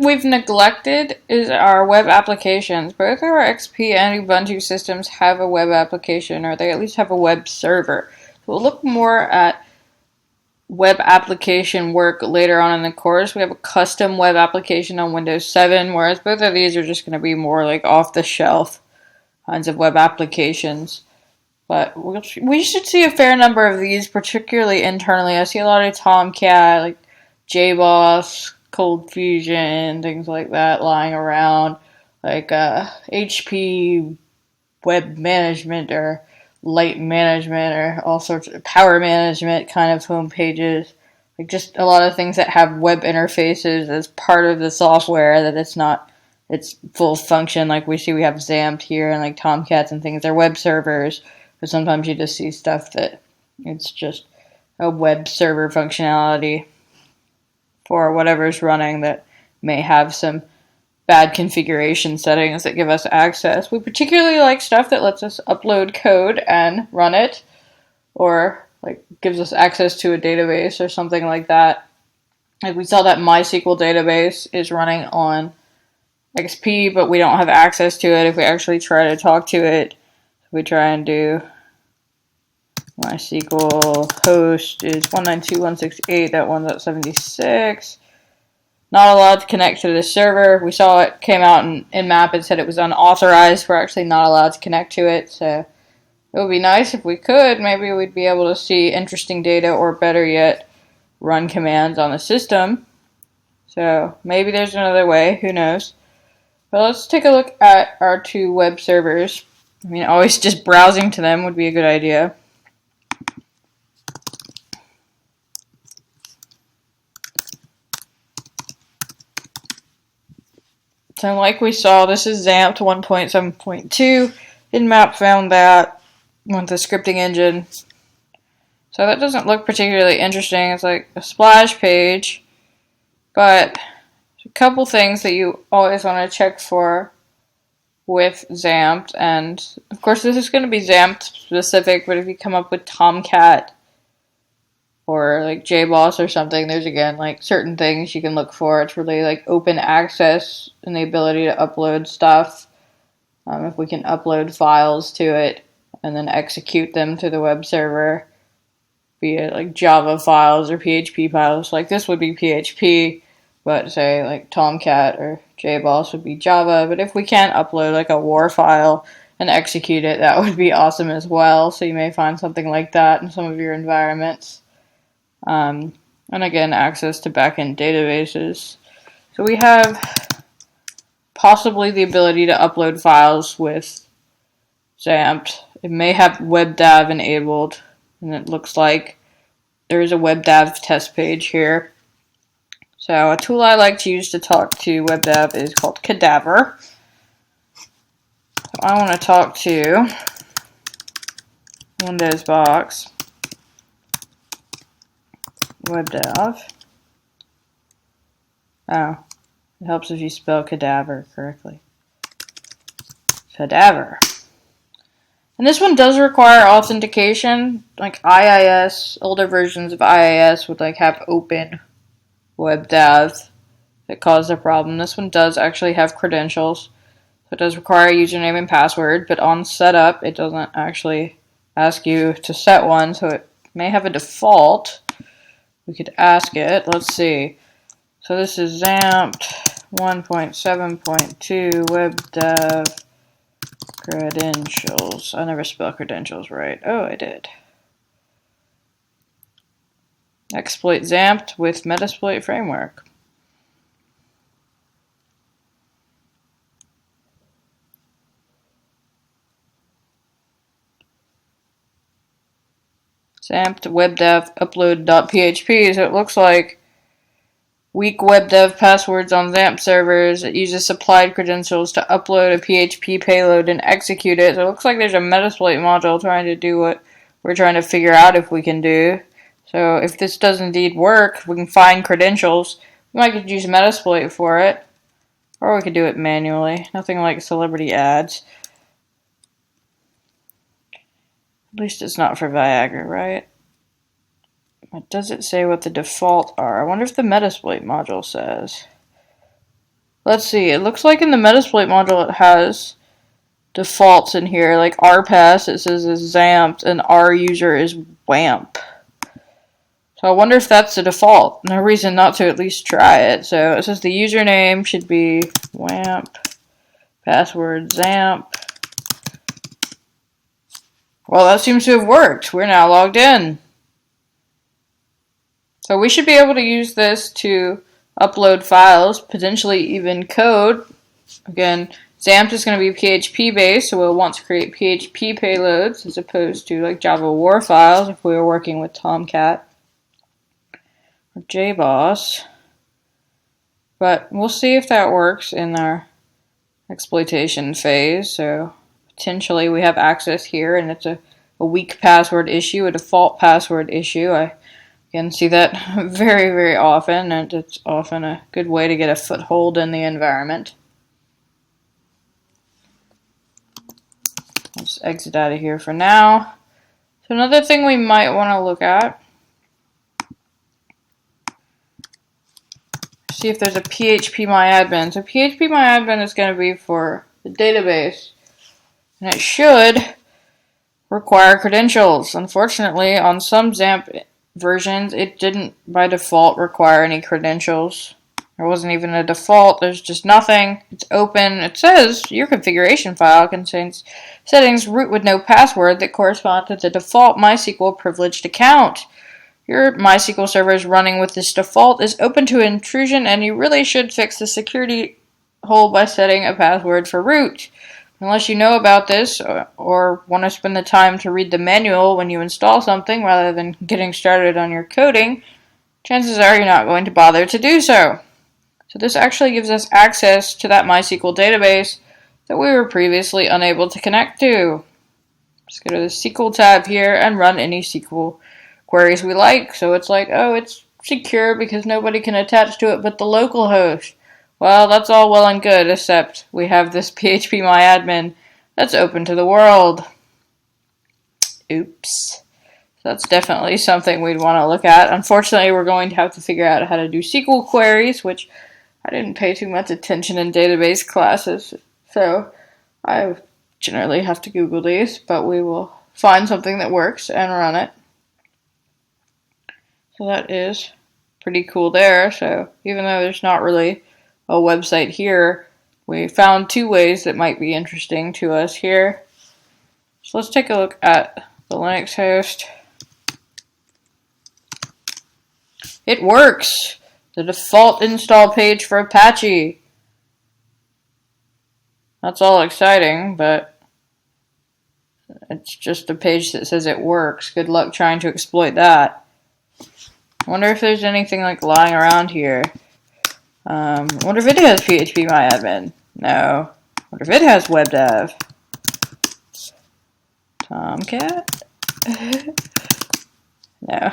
we've neglected is our web applications. Both our XP and Ubuntu systems have a web application, or they at least have a web server. So we'll look more at web application work later on in the course. We have a custom web application on Windows 7, whereas both of these are just going to be more like off-the-shelf kinds of web applications. But we should see a fair number of these, particularly internally. I see a lot of Tomcat, like JBoss, Cold Fusion, things like that lying around, like HP web management or light management or all sorts of power management kind of home pages. Like just a lot of things that have web interfaces as part of the software, that it's not its full function. Like we have XAMPP here and like Tomcats and things. They're web servers, but sometimes you just see stuff that it's just a web server functionality for whatever's running that may have some bad configuration settings that give us access. We particularly like stuff that lets us upload code and run it, or like gives us access to a database or something like that. Like we saw that MySQL database is running on XP, but we don't have access to it if we actually try to talk to it. So we try and do MySQL host is 192.168.1.76. Not allowed to connect to this server. We saw it came out in map and said it was unauthorized. We're actually not allowed to connect to it, so it would be nice if we could. Maybe we'd be able to see interesting data, or better yet, run commands on the system. So maybe there's another way, who knows. But let's take a look at our two web servers. I mean, always just browsing to them would be a good idea. So like we saw, this is XAMPP 1.7.2. Nmap found that with the scripting engine. So that doesn't look particularly interesting. It's like a splash page. But there's a couple things that you always want to check for with XAMPP. And of course this is going to be XAMPP specific, but if you come up with Tomcat or like JBoss or something, there's again like certain things you can look for. It's really like open access and the ability to upload stuff. If we can upload files to it and then execute them to the web server, be it like Java files or PHP files. Like this would be PHP, but say like Tomcat or JBoss would be Java. But if we can't upload like a WAR file and execute it, that would be awesome as well. So you may find something like that in some of your environments. And again, access to backend databases. So we have possibly the ability to upload files with XAMPP. It may have WebDAV enabled, and it looks like there is a WebDAV test page here. So a tool I like to use to talk to WebDAV is called Cadaver. So I want to talk to Windows Box WebDAV. Oh, it helps if you spell cadaver correctly. Cadaver. And this one does require authentication. Like IIS, older versions of IIS would like have open WebDAV that caused a problem. This one does actually have credentials. So it does require a username and password, but on setup it doesn't actually ask you to set one, so it may have a default. We could ask it. Let's see. So this is XAMPP 1.7.2 WebDAV credentials. I never spell credentials right. Oh, I did. Exploit XAMPP with Metasploit framework. XAMPP to WebDAV upload.php. So it looks like weak WebDAV passwords on XAMPP servers. It uses supplied credentials to upload a PHP payload and execute it. So it looks like there's a Metasploit module trying to do what we're trying to figure out if we can do. So if this does indeed work, we can find credentials. We might could use Metasploit for it. Or we could do it manually. Nothing like celebrity ads. At least it's not for Viagra, right? But does it say what the default are? I wonder if the Metasploit module says. let's see. It looks like in the Metasploit module it has defaults in here, like rpass it says is XAMPP and ruser is WAMP. So I wonder if that's the default. No reason not to at least try it. So it says the username should be WAMP, password XAMPP. Well, that seems to have worked. We're now logged in. So we should be able to use this to upload files, potentially even code. Again, XAMPP is going to be PHP based, so we'll want to create PHP payloads as opposed to like Java war files if we were working with Tomcat or JBoss. But we'll see if that works in our exploitation phase. So potentially we have access here, and it's a weak password issue, a default password issue. I can see that very, very often, and it's often a good way to get a foothold in the environment. Let's exit out of here for now. So another thing we might want to look at, see if there's a phpMyAdmin. So phpMyAdmin is going to be for the database, and it should require credentials. Unfortunately, on some XAMPP versions, it didn't by default require any credentials. There wasn't even a default. There's just nothing. It's open. It says your configuration file contains settings root with no password that correspond to the default MySQL privileged account. Your MySQL server is running with this default is open to intrusion, and you really should fix the security hole by setting a password for root. Unless you know about this or want to spend the time to read the manual when you install something rather than getting started on your coding, chances are you're not going to bother to do so. So this actually gives us access to that MySQL database that we were previously unable to connect to. Just go to the SQL tab here and run any SQL queries we like. So it's like, oh, it's secure because nobody can attach to it but the local host. Well, that's all well and good, except we have this phpMyAdmin that's open to the world. Oops. That's definitely something we'd want to look at. Unfortunately, we're going to have to figure out how to do SQL queries, which I didn't pay too much attention in database classes, so I generally have to Google these, but we will find something that works and run it. So that is pretty cool there. So even though there's not really a website here, we found two ways that might be interesting to us here. So let's take a look at the Linux host. It works! The default install page for Apache. That's all exciting, but it's just a page that says it works. Good luck trying to exploit that. I wonder if there's anything like lying around here. I wonder if it has phpMyAdmin. No. I wonder if it has WebDev. Tomcat? No.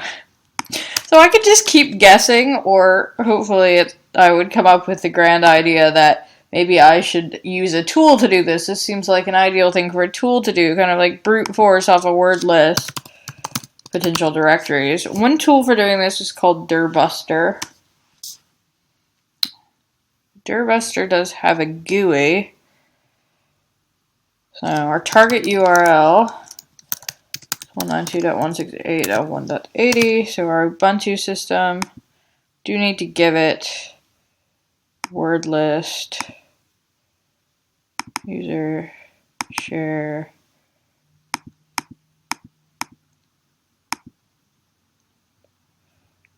So I could just keep guessing, or hopefully I would come up with the grand idea that maybe I should use a tool to do this. This seems like an ideal thing for a tool to do, kind of like brute force off a word list potential directories. One tool for doing this is called dirbuster. Dirbuster does have a GUI. So our target URL is 192.168.1.80. So our Ubuntu system, do need to give it word list, user, share,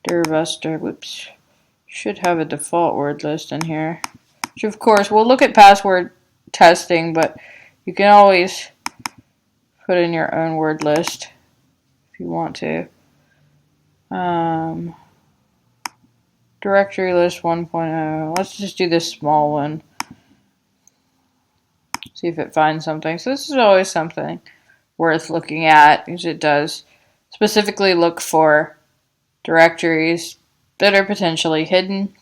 dirbuster, whoops, should have a default word list in here. Which of course, we'll look at password testing, but you can always put in your own word list if you want to. Directory list 1.0. Let's just do this small one. See if it finds something. So this is always something worth looking at, because it does specifically look for directories that are potentially hidden.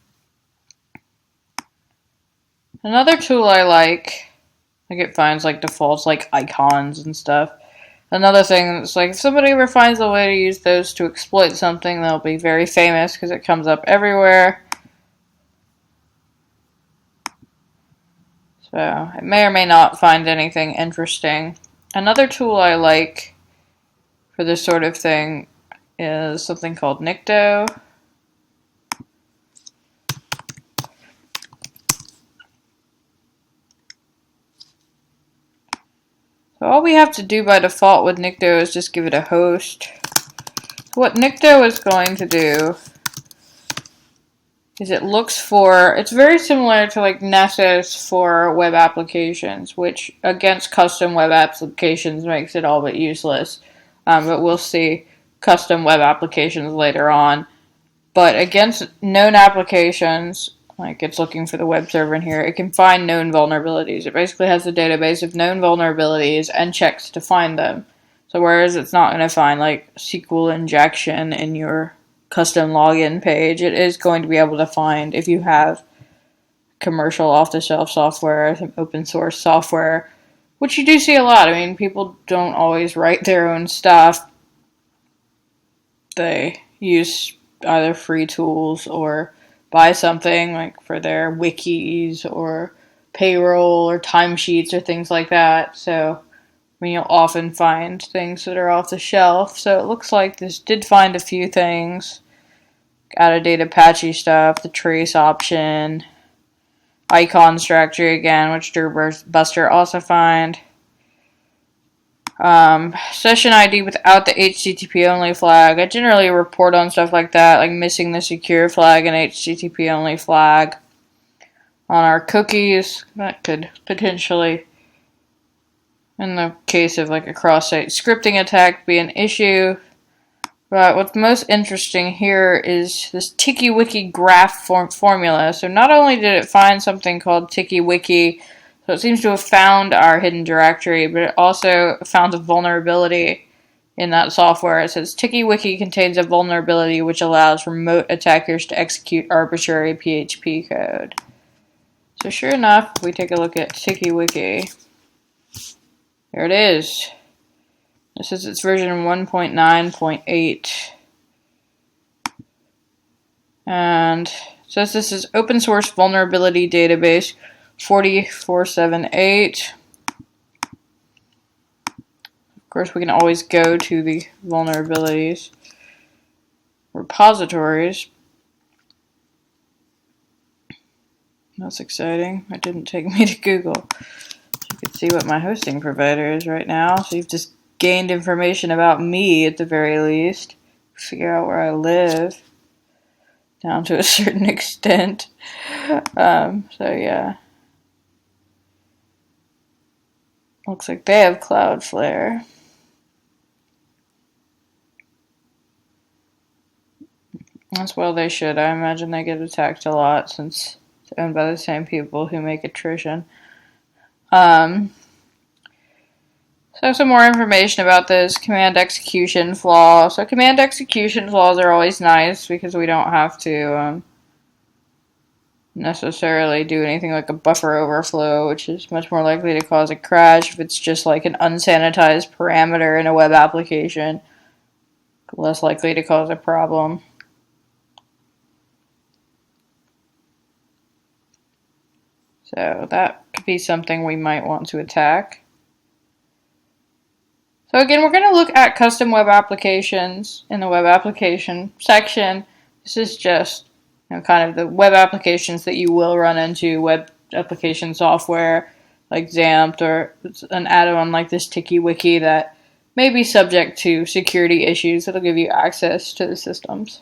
Another tool I like it finds like defaults like icons and stuff. Another thing that's like, if somebody ever finds a way to use those to exploit something, they'll be very famous because it comes up everywhere. So it may or may not find anything interesting. Another tool I like for this sort of thing is something called Nikto. So all we have to do by default with Nikto is just give it a host. So what Nikto is going to do is it looks for, it's very similar to like Nessus for web applications, which against custom web applications makes it all but useless. But we'll see custom web applications later on. But against known applications, like it's looking for the web server in here, it can find known vulnerabilities. It basically has a database of known vulnerabilities and checks to find them. So whereas it's not going to find like SQL injection in your custom login page, it is going to be able to find if you have commercial off-the-shelf software, some open source software, which you do see a lot. I mean, people don't always write their own stuff. They use either free tools or buy something like for their wikis or payroll or timesheets or things like that. So, I mean, you'll often find things that are off the shelf. So it looks like this did find a few things. Out-of-date Apache stuff, the trace option, icon directory again, which Buster also find. Session ID without the HTTP only flag. I generally report on stuff like that, like missing the secure flag and HTTP only flag. On our cookies, that could potentially, in the case of like a cross-site scripting attack, be an issue. But what's most interesting here is this TikiWiki graph formula. So not only did it find something called TikiWiki, so it seems to have found our hidden directory, but it also found a vulnerability in that software. It says TikiWiki contains a vulnerability which allows remote attackers to execute arbitrary PHP code. So sure enough, if we take a look at TikiWiki, there it is. This is its version 1.9.8. And it says this is open source vulnerability database 4478. Of course, we can always go to the vulnerabilities repositories. That's exciting. It didn't take me to Google. You can see what my hosting provider is right now. So you've just gained information about me at the very least. Figure out where I live down to a certain extent. So yeah. Looks like they have Cloudflare. As well they should. I imagine they get attacked a lot since it's owned by the same people who make attrition. So some more information about this command execution flaw. So command execution flaws are always nice because we don't have to necessarily do anything like a buffer overflow, which is much more likely to cause a crash if it's just like an unsanitized parameter in a web application. Less likely to cause a problem. So that could be something we might want to attack. So again, we're going to look at custom web applications in the web application section. This is just kind of the web applications that you will run into, web application software like XAMPP or an add-on like this TikiWiki that may be subject to security issues that'll give you access to the systems.